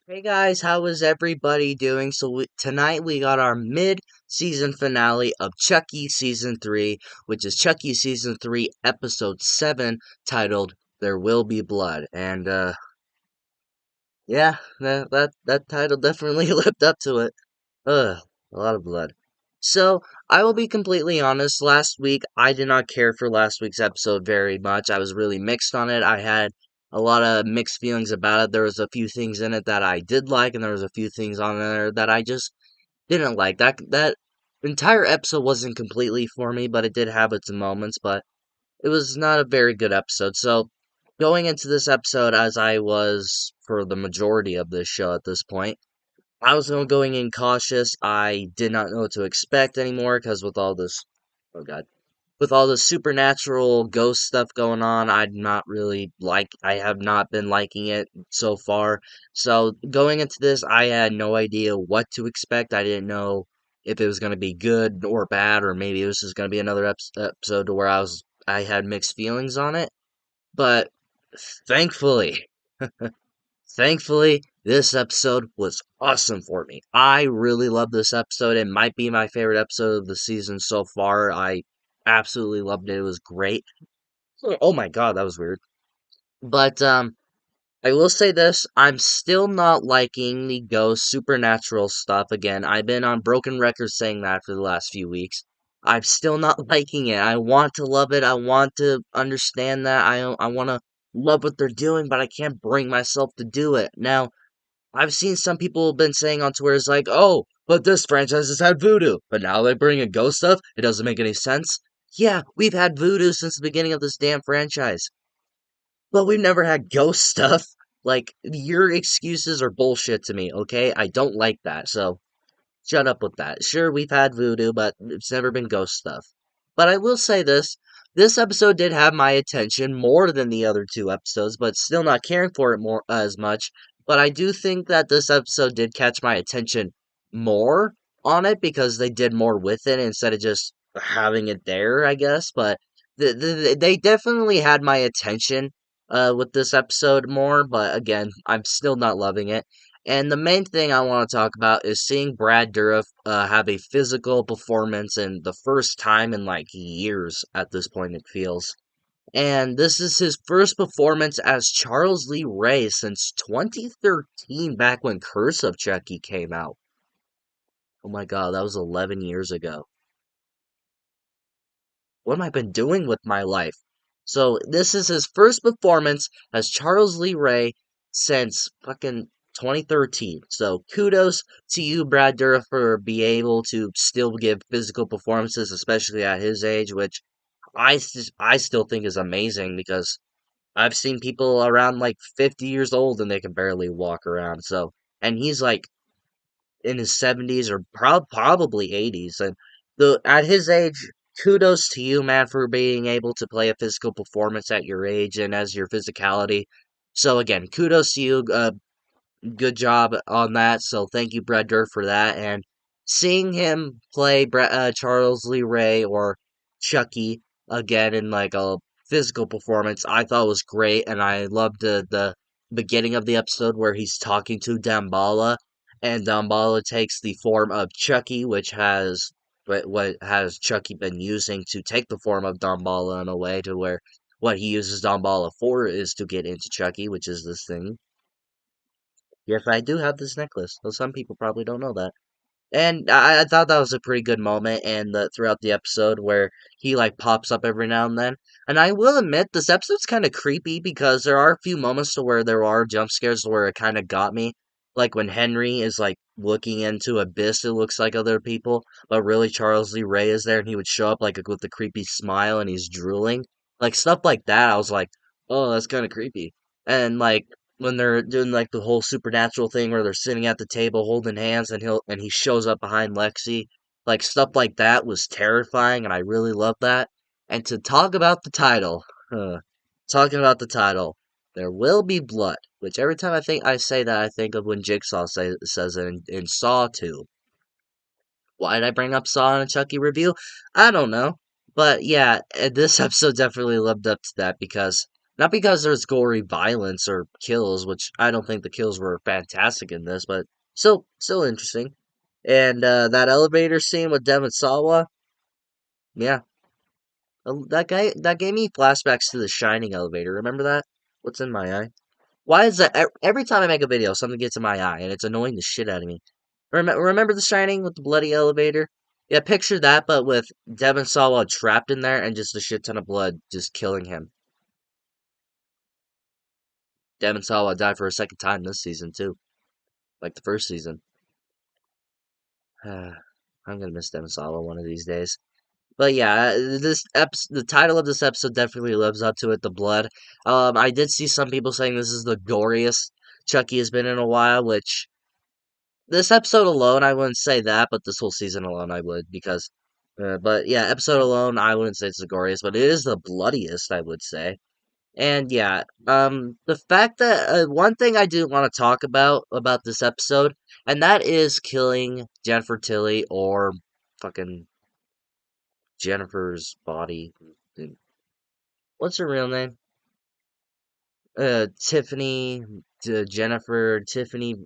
Hey guys, how is everybody doing? Tonight we got our mid-season finale of Chucky Season 3, which is Chucky Season 3, Episode 7, titled There Will Be Blood. Yeah, that title definitely lived up to it. Ugh, a lot of blood. So, I will be completely honest, last week I did not care for last week's episode very much. I was really mixed on it. I had a lot of mixed feelings about it. There was a few things in it that I did like, and there was a few things on there that I just didn't like. That entire episode wasn't completely for me, but it did have its moments, but it was not a very good episode. So, going into this episode as I was for the majority of this show at this point, I was going in cautious. I did not know what to expect anymore because with all this, oh god, with all this supernatural ghost stuff going on, I have not been liking it so far. So going into this, I had no idea what to expect. I didn't know if it was going to be good or bad, or maybe it was just going to be another episode to where I had mixed feelings on it. But thankfully. Thankfully, this episode was awesome for me. I really love this episode. It might be my favorite episode of the season so far. I absolutely loved it. It was great. Oh my god, that was weird. But I will say this, I'm still not liking the ghost supernatural stuff again. I've been on broken records saying that for the last few weeks. I'm still not liking it. I want to love it. I want to understand that. I want to love what they're doing, but I can't bring myself to do it. Now, I've seen some people have been saying on Twitter, it's like, oh, but this franchise has had voodoo, but now they bring in ghost stuff? It doesn't make any sense. Yeah, we've had voodoo since the beginning of this damn franchise, but we've never had ghost stuff. Like, your excuses are bullshit to me, okay? I don't like that, so shut up with that. Sure, we've had voodoo, but it's never been ghost stuff. But I will say this episode did have my attention more than the other two episodes, but still not caring for it more as much. But I do think that this episode did catch my attention more on it because they did more with it instead of just having it there, I guess. But they definitely had my attention with this episode more, but again, I'm still not loving it. And the main thing I want to talk about is seeing Brad Dourif have a physical performance in the first time in like years at this point, it feels. And this is his first performance as Charles Lee Ray since 2013, back when Curse of Chucky came out. Oh my god, that was 11 years ago. What have I been doing with my life? So, this is his first performance as Charles Lee Ray since fucking 2013. So, kudos to you, Brad Dourif, for being able to still give physical performances, especially at his age, which I still think is amazing because I've seen people around like 50 years old and they can barely walk around. So, and he's like in his 70s or probably 80s. And at his age, kudos to you, man, for being able to play a physical performance at your age and as your physicality. So again, kudos to you. Good job on that. So thank you, Brad Dourif, for that. And seeing him play Charles Lee Ray or Chucky again in like a physical performance, I thought was great. And I loved the beginning of the episode where he's talking to Damballa, and Damballa takes the form of Chucky, which has what has Chucky been using to take the form of Damballa in a way to where what he uses Damballa for is to get into Chucky, which is this thing. Yes, I do have this necklace, though some people probably don't know that. And I thought that was a pretty good moment, and throughout the episode where he like pops up every now and then. And I will admit, this episode's kind of creepy because there are a few moments to where there are jump scares where it kind of got me. Like when Henry is like looking into abyss, it looks like other people, but really Charles Lee Ray is there, and he would show up like with a creepy smile, and he's drooling, like stuff like that. I was like, oh, that's kind of creepy. And like when they're doing like the whole supernatural thing where they're sitting at the table holding hands and he shows up behind Lexi. Like stuff like that was terrifying and I really love that. And to talk about the title, talking about the title, there will be blood. Which every time I say that I think of when Jigsaw says it in Saw 2. Why did I bring up Saw in a Chucky review? I don't know. But yeah, this episode definitely lived up to that because Not because there's gory violence or kills, which I don't think the kills were fantastic in this, but still interesting. And that elevator scene with Devon Sawa, yeah, that gave me flashbacks to the Shining elevator. Remember that? What's in my eye? Why is that every time I make a video, something gets in my eye, and it's annoying the shit out of me. Remember The Shining with the bloody elevator? Yeah, picture that, but with Devon Sawa trapped in there and just a shit ton of blood just killing him. Devon Sawa died for a second time this season too, like the first season. I'm gonna miss Devon Sawa one of these days. But yeah, the title of this episode definitely lives up to it. The blood. I did see some people saying this is the goriest Chucky has been in a while, which this episode alone, I wouldn't say that, but this whole season alone, I would because. But yeah, episode alone, I wouldn't say it's the goriest, but it is the bloodiest, I would say. And yeah, the fact that one thing I do want to talk about this episode, and that is killing Jennifer Tilly or fucking Jennifer's body. What's her real name? Tiffany, Tiffany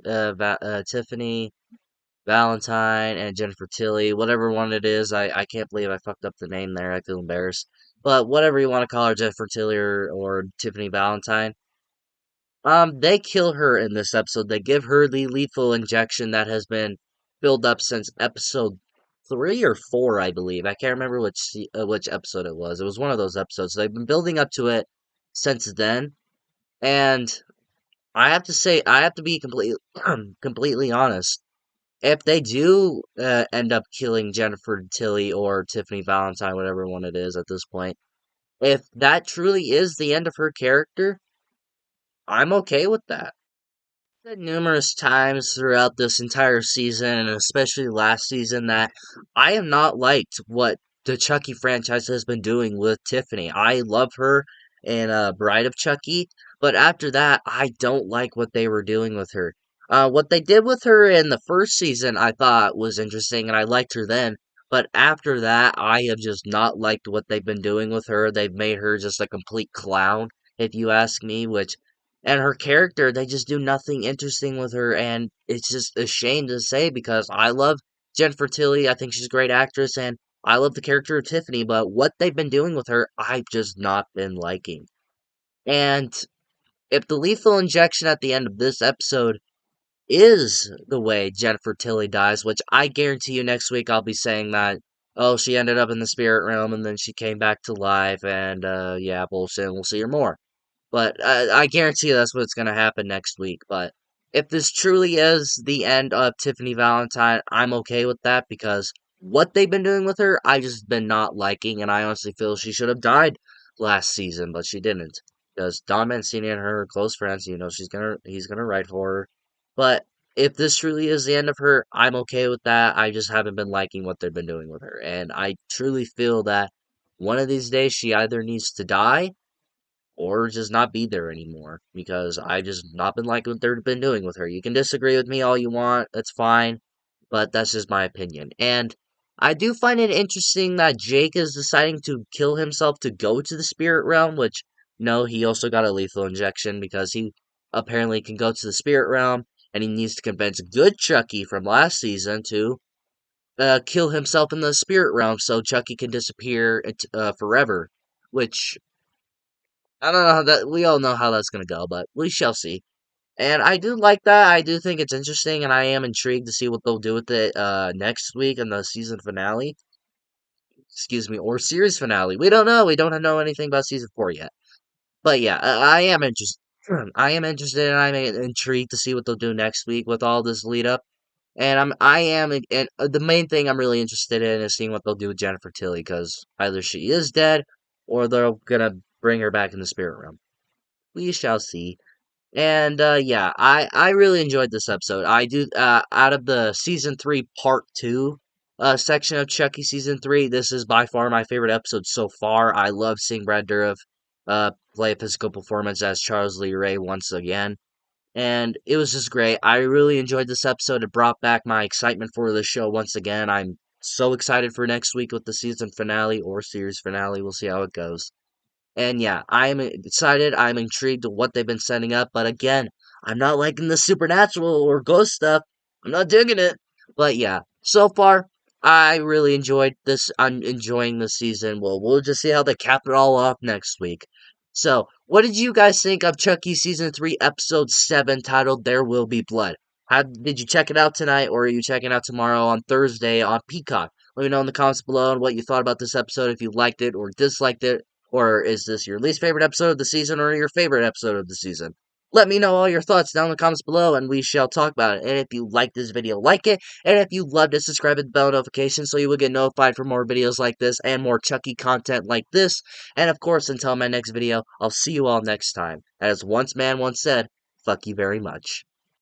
Valentine, and Jennifer Tilly, whatever one it is. I can't believe I fucked up the name there. I feel embarrassed. But whatever you want to call her, Jennifer Tilly or Tiffany Valentine. They kill her in this episode. They give her the lethal injection that has been built up since episode 3 or 4, I believe. I can't remember which episode it was. It was one of those episodes. They've been building up to it since then, and I have to be completely honest. If they do end up killing Jennifer Tilly or Tiffany Valentine, whatever one it is at this point, if that truly is the end of her character, I'm okay with that. Said numerous times throughout this entire season, and especially last season, that I have not liked what the Chucky franchise has been doing with Tiffany. I love her in Bride of Chucky, but after that, I don't like what they were doing with her. What they did with her in the first season, I thought was interesting, and I liked her then. But after that, I have just not liked what they've been doing with her. They've made her just a complete clown, if you ask me, which and her character, they just do nothing interesting with her, and it's just a shame to say because I love Jennifer Tilly. I think she's a great actress, and I love the character of Tiffany, but what they've been doing with her, I've just not been liking. And if the lethal injection at the end of this episode is the way Jennifer Tilly dies, which I guarantee you next week I'll be saying that, oh, she ended up in the spirit realm and then she came back to life, and yeah, bullshit, and we'll see her more. But I guarantee you that's what's going to happen next week. But if this truly is the end of Tiffany Valentine, I'm okay with that because what they've been doing with her, I just been not liking, and I honestly feel she should have died last season, but she didn't. Because Don Mancini and her are close friends, he's gonna write for her. But if this truly is the end of her, I'm okay with that. I just haven't been liking what they've been doing with her, and I truly feel that one of these days she either needs to die or just not be there anymore because I just not been liking what they've been doing with her. You can disagree with me all you want, that's fine, but that's just my opinion. And I do find it interesting that Jake is deciding to kill himself to go to the spirit realm, which no, he also got a lethal injection because he apparently can go to the spirit realm and he needs to convince good Chucky from last season to kill himself in the spirit realm so Chucky can disappear forever, which I don't know how that. We all know how that's gonna go, but we shall see. And I do like that. I do think it's interesting, and I am intrigued to see what they'll do with it next week in the season finale. Excuse me, or series finale. We don't know. We don't know anything about season 4 yet. But yeah, I am interested. I am interested, and I'm intrigued to see what they'll do next week with all this lead up. And I am, and the main thing I'm really interested in is seeing what they'll do with Jennifer Tilly, because either she is dead, or they're gonna bring her back in the spirit realm. We shall see. And yeah, I really enjoyed this episode. I do out of the season 3 part 2 section of Chucky season 3, this is by far my favorite episode so far. I love seeing Brad Dourif play a physical performance as Charles Lee Ray once again. And it was just great. I really enjoyed this episode. It brought back my excitement for the show once again. I'm so excited for next week with the season finale or series finale. We'll see how it goes. And yeah, I'm excited. I'm intrigued to what they've been setting up. But again, I'm not liking the supernatural or ghost stuff. I'm not digging it. But yeah, so far, I really enjoyed this. I'm enjoying this season. Well, we'll just see how they cap it all off next week. So, what did you guys think of Chucky Season 3, Episode 7, titled There Will Be Blood? Did you check it out tonight, or are you checking it out tomorrow on Thursday on Peacock? Let me know in the comments below and what you thought about this episode, if you liked it or disliked it, or is this your least favorite episode of the season or your favorite episode of the season? Let me know all your thoughts down in the comments below and we shall talk about it. And if you like this video, like it. And if you loved it, subscribe with bell notifications so you will get notified for more videos like this and more Chucky content like this. And of course, until my next video, I'll see you all next time. As once man once said, fuck you very much.